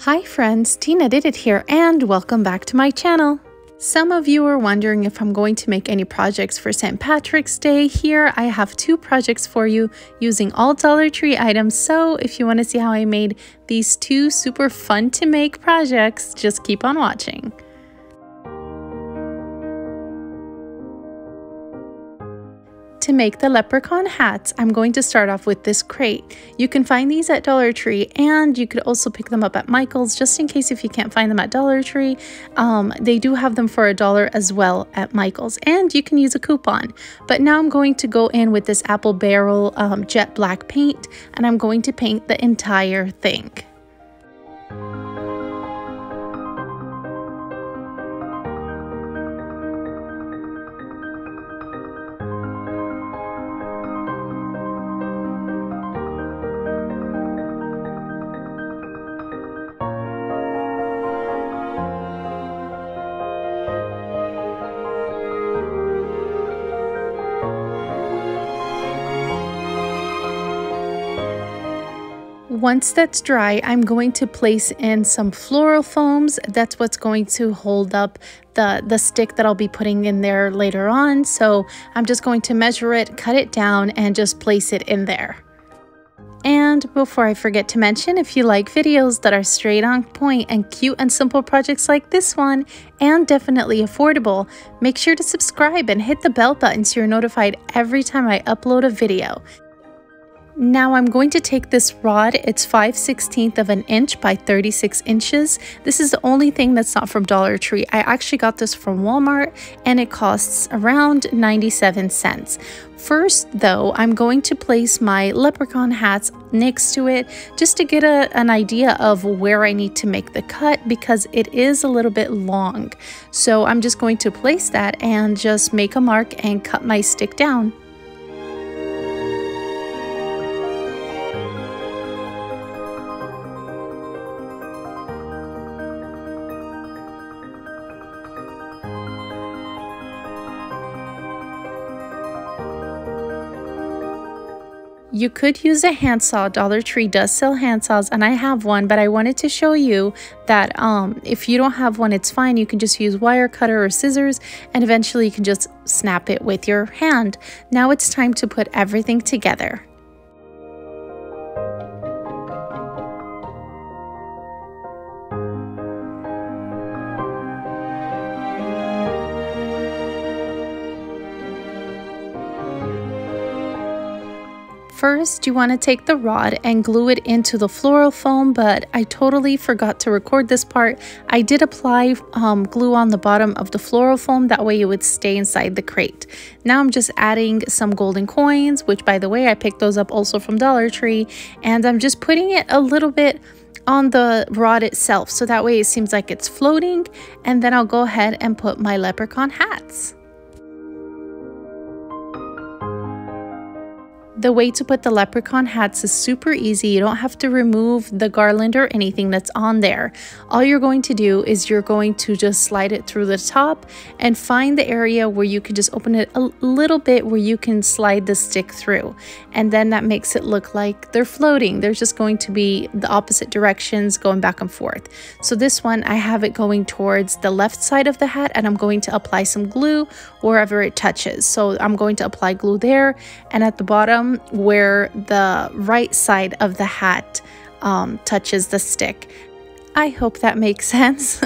Hi friends, Tina Did It here and welcome back to my channel. Some of you are wondering if I'm going to make any projects for St. Patrick's Day. Here I have two projects for you using all Dollar Tree items, so if you want to see how I made these two super fun to make projects, just keep on watching. To make the leprechaun hats, I'm going to start off with this crate. You can find these at Dollar Tree, and you could also pick them up at Michael's just in case if you can't find them at Dollar Tree. They do have them for $1 as well at Michael's, and you can use a coupon. But now I'm going to go in with this apple barrel jet black paint, and I'm going to paint the entire thing. Once that's dry, I'm going to place in some floral foams. That's what's going to hold up the stick that I'll be putting in there later on. So I'm just going to measure it, cut it down, and just place it in there. And before I forget to mention, if you like videos that are straight on point and cute and simple projects like this one, and definitely affordable, make sure to subscribe and hit the bell button so you're notified every time I upload a video. Now I'm going to take this rod. It's 5/16 of an inch by 36 inches. This is the only thing that's not from Dollar Tree. I actually got this from Walmart and it costs around 97 cents. First though, I'm going to place my leprechaun hats next to it just to get an idea of where I need to make the cut because it is a little bit long. So I'm just going to place that and just make a mark and cut my stick down. You could use a handsaw. Dollar Tree does sell handsaws and I have one, but I wanted to show you that if you don't have one, it's fine. You can just use wire cutter or scissors and eventually you can just snap it with your hand. Now it's time to put everything together. First, you want to take the rod and glue it into the floral foam, but I totally forgot to record this part. I did apply glue on the bottom of the floral foam, that way it would stay inside the crate. Now I'm just adding some golden coins, which by the way, I picked those up also from Dollar Tree, and I'm just putting it a little bit on the rod itself, so that way it seems like it's floating, and then I'll go ahead and put my leprechaun hats. The way to put the leprechaun hats is super easy. You don't have to remove the garland or anything that's on there. All you're going to do is you're going to just slide it through the top and find the area where you can just open it a little bit where you can slide the stick through. And then that makes it look like they're floating. They're just going to be the opposite directions going back and forth. So this one, I have it going towards the left side of the hat and I'm going to apply some glue wherever it touches. So I'm going to apply glue there and at the bottom where the right side of the hat touches the stick. I hope that makes sense.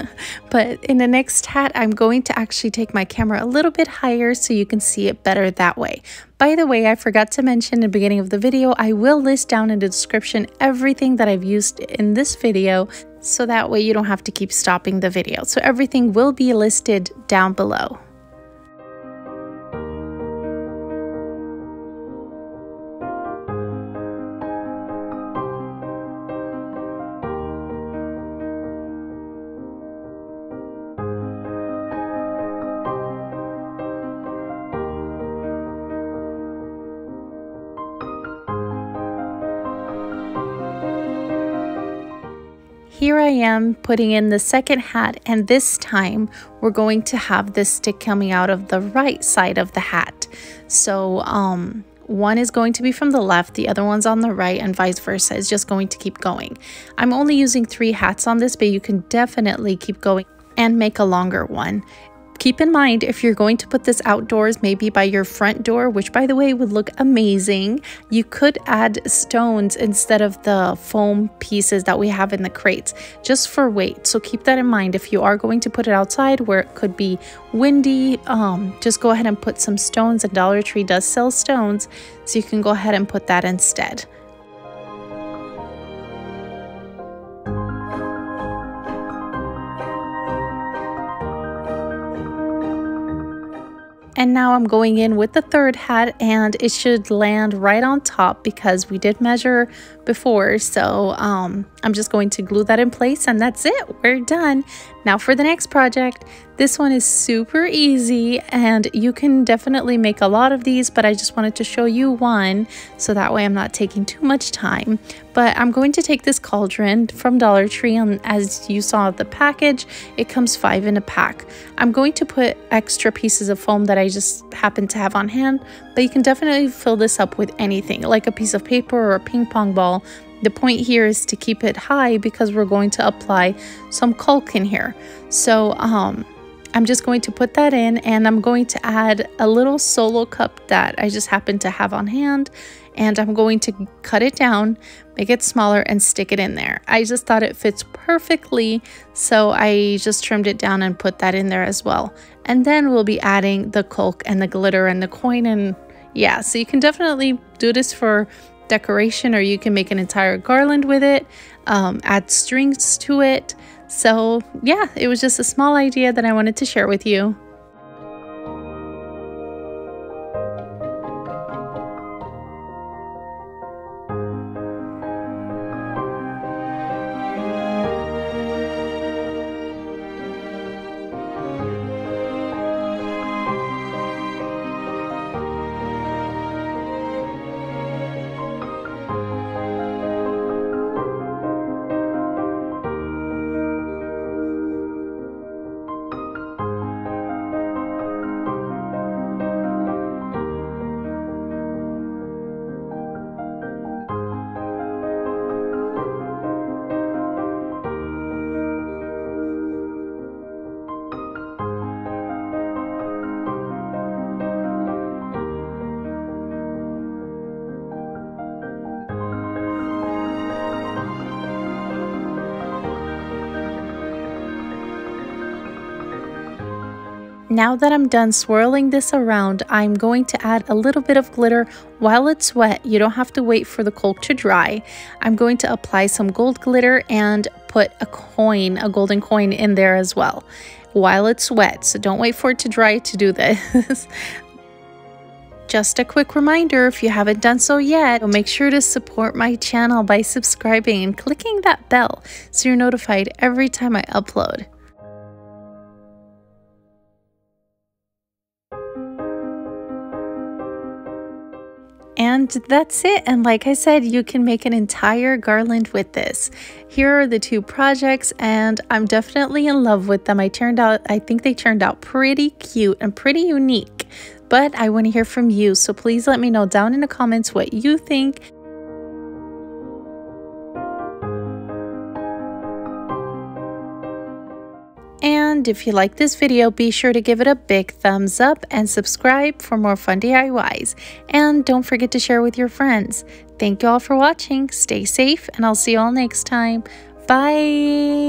But in the next hat, I'm going to actually take my camera a little bit higher so you can see it better that way. By the way, I forgot to mention in the beginning of the video, I will list down in the description everything that I've used in this video, so that way you don't have to keep stopping the video. So everything will be listed down below. Here I am putting in the second hat, and this time we're going to have this stick coming out of the right side of the hat. So one is going to be from the left, the other one's on the right, and vice versa. It's just going to keep going. I'm only using 3 hats on this, but you can definitely keep going and make a longer one. Keep in mind, if you're going to put this outdoors, maybe by your front door, which by the way would look amazing, you could add stones instead of the foam pieces that we have in the crates, just for weight. So keep that in mind. If you are going to put it outside where it could be windy, just go ahead and put some stones, and Dollar Tree does sell stones, so you can go ahead and put that instead. And now I'm going in with the third hat, and it should land right on top because we did measure before. So I'm just going to glue that in place, and that's it. We're done. Now for the next project. This one is super easy, and you can definitely make a lot of these, but I just wanted to show you one so that way I'm not taking too much time. But I'm going to take this cauldron from Dollar Tree, and as you saw the package, it comes 5 in a pack. I'm going to put extra pieces of foam that I just happen to have on hand, but you can definitely fill this up with anything, like a piece of paper or a ping pong ball. The point here is to keep it high because we're going to apply some caulk in here. So I'm just going to put that in, and I'm going to add a little solo cup that I just happen to have on hand, and I'm going to cut it down, make it smaller, and stick it in there. I just thought it fits perfectly, so I just trimmed it down and put that in there as well. And then we'll be adding the caulk and the glitter and the coin, and yeah, so you can definitely do this for decoration, or you can make an entire garland with it, add strings to it. So yeah, it was just a small idea that I wanted to share with you. Now that I'm done swirling this around, I'm going to add a little bit of glitter while it's wet. You don't have to wait for the caulk to dry. I'm going to apply some gold glitter and put a coin, a golden coin in there as well while it's wet. So don't wait for it to dry to do this. Just a quick reminder, if you haven't done so yet, make sure to support my channel by subscribing and clicking that bell so you're notified every time I upload. And that's it. And like I said, you can make an entire garland with this. Here are the 2 projects, and I'm definitely in love with them. I think they turned out pretty cute and pretty unique. But I want to hear from you, so please let me know down in the comments what you think. And if you like this video, be sure to give it a big thumbs up and subscribe for more fun DIYs. And don't forget to share with your friends. Thank you all for watching. Stay safe, and I'll see you all next time. Bye!